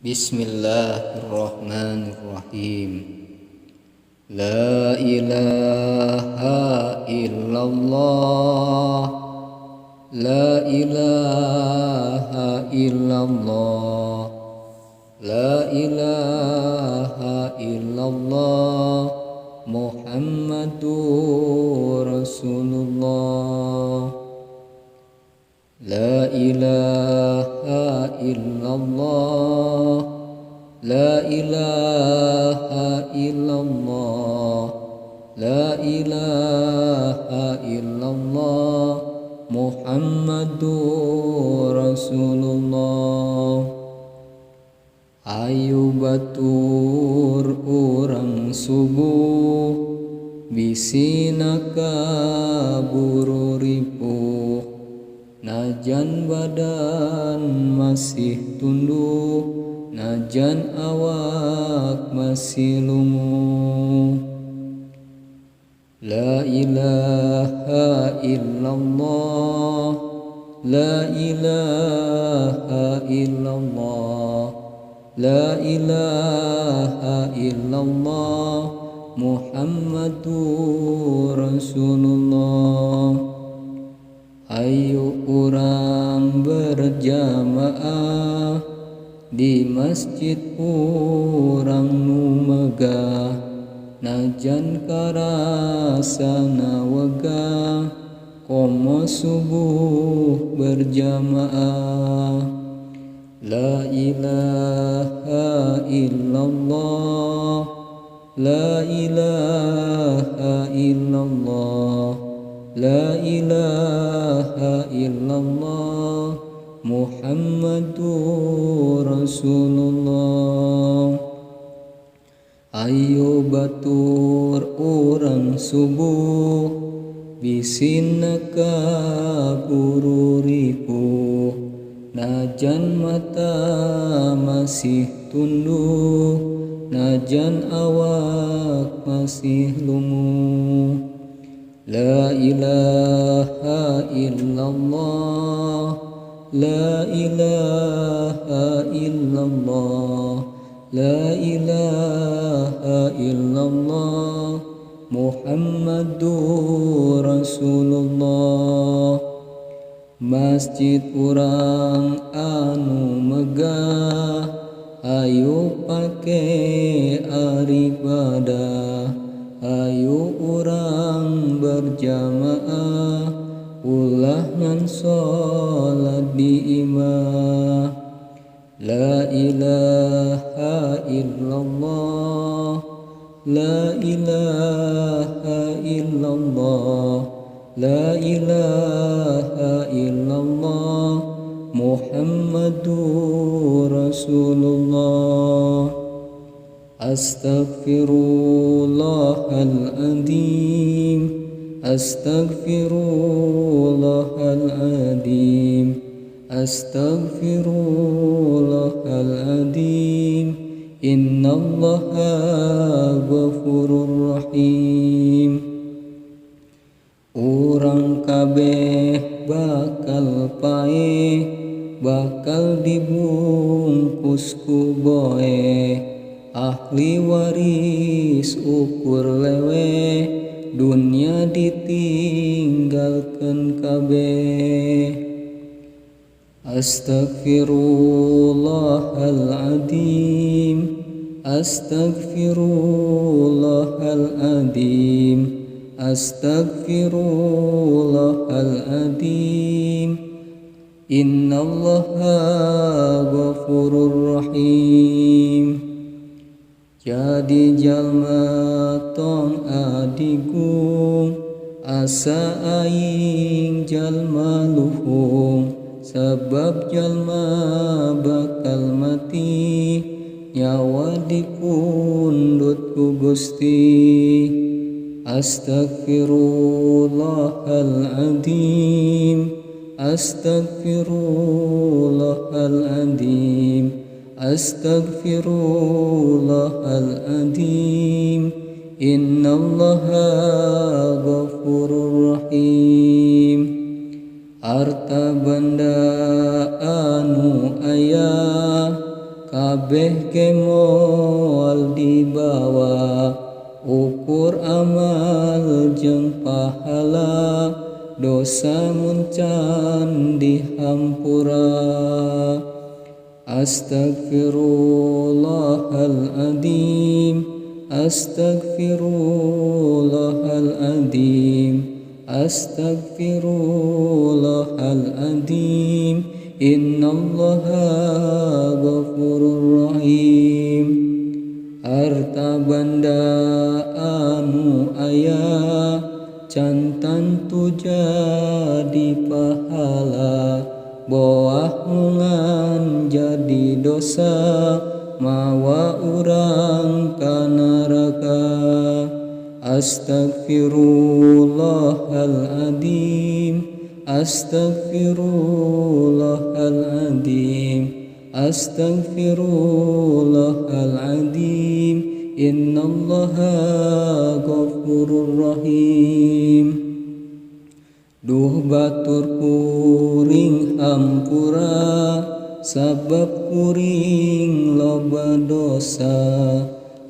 Bismillahirrahmanirrahim. La ilaha illallah. La ilaha illallah. La ilaha illallah. Muhammadur Rasulullah. La ilaha illallah. La ilaha illallah. La ilaha illallah. Muhammadur Rasulullah. Ayo batur urang subuh, bisina kaburu ripuh. Najan badan masih tunduk, najan awak masih lunguh. La ilaha illallah. La ilaha illallah. La ilaha illallah. Muhammadur Rasulullah. Ayo urang berjamaah di masjid urang nu megah, najan karasana wegah, komo subuh berjamaah. La ilaha illallah. La ilaha illallah. La ilaha illallah. Muhammadur Rasulullah. Ayo batur urang subuh, bisina kaburu ripuh. Najan mata masih tunduk, najan awak masih lunguh. La ilaha illallah. La ilaha illallah. La ilaha illallah. Muhammadur Rasulullah. Masjid urang anu megah, ayo pake aribadah. Ayo urang berjamaah, ulah ngan sholat di imah. La ilaha illallah. La ilaha illallah. La ilaha illallah. Muhammadur Rasulullah. Astaghfirullahaladzim. Astaghfirullahaladzim. Astaghfirullahaladzim. Innallaha ghafurur rahim. Urang kabeh bakal paeh, bakal dibungkus ku boe. Ahli waris ukur lewe, dunia ditinggalkan kabeh. Astaghfirullahaladzim. Astaghfirullahaladzim. Astaghfirullahaladzim. Innallaha ghafurur rahim. Jadi jalma tong adigung, asa aing jalma luhung. Sebab jalma bakal mati, nyawa dipundut ku Gusti. Astaghfirullahaladzim. Astaghfirullahaladzim. Astaghfirullahaladzim. Innallaha ghafurur rahim. Harta benda anu aya kabeh kemoal dibawa ukur amal jeung pahala dosa muncan dihampura. Astagfirullahaladzim, astagfirullahaladzim, astagfirullahaladzim. Innallaha ghafurur rahim. Harta banda anu aya can tantu jadi pahala, boah mungan jadi dosa, mawa urang ka neraka. Astagfirullahaladzim, astagfirullahaladzim, astagfirullahaladzim. Innallaha ghafurur rahim. Duh batur kuring hampura, sabab kuring loba dosa,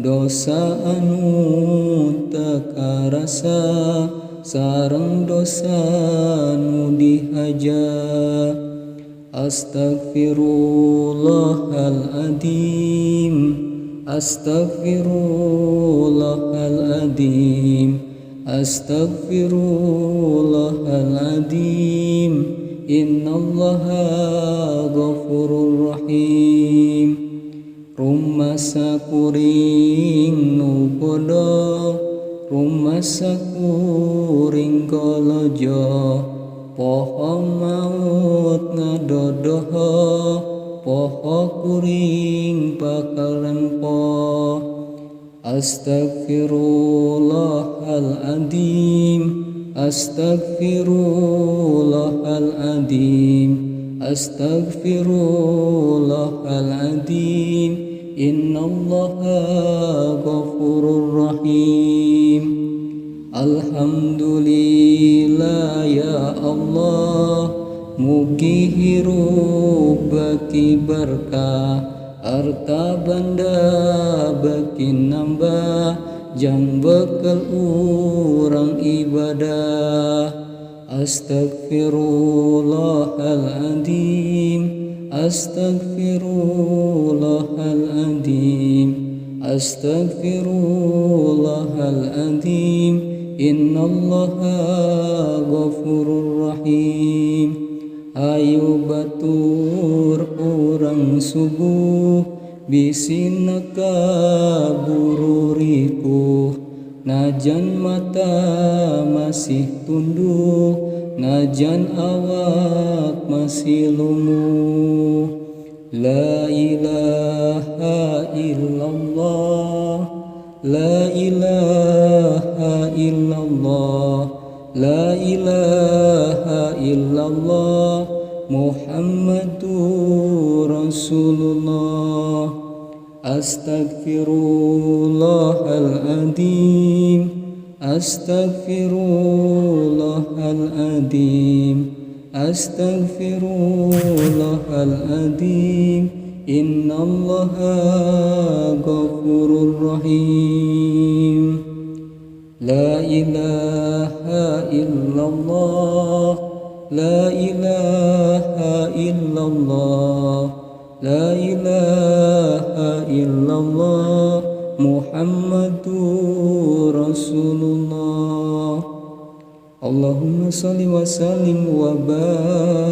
dosa anu teu karasa, sareng dosa nu dihaja. Astagfirullahaladzim, astagfirullahaladzim, astagfirullahaladzim. Innallaha ghafurur rahim. Rumasa kuring nu bodoh, rumasa kuring golojo, poho maut ngadodoho, poho kuring bakalan poh. Astagfirullahaladzim, astagfirullahaladzim, astagfirullahaladzim. Innallaha ghafurur rahim. Alhamdulillah ya Allah, mugi hirup baki berkah, harta banda baki nambah, jang bekal urang ibadah. Astagfirullahaladzim, astagfirullahaladzim, astagfirullahaladzim. Innallaha ghafurur rahim. Ayo batur urang subuh, bisina kaburu rikuh, najan mata masih tunduk, najan awak masih lumuh. La ilaha illallah, la ilaha illallah, la ilaha illallah, Muhammadur Rasulullah. Astagfirullahaladzim, astagfirullahaladzim, astagfirullahaladzim. Innallaha ghafurur rahim. La ilaha illallah, la ilaha illallah, la ilaha illallah, Muhammadur Rasulullah. Allahumma salli wa sallim wa barik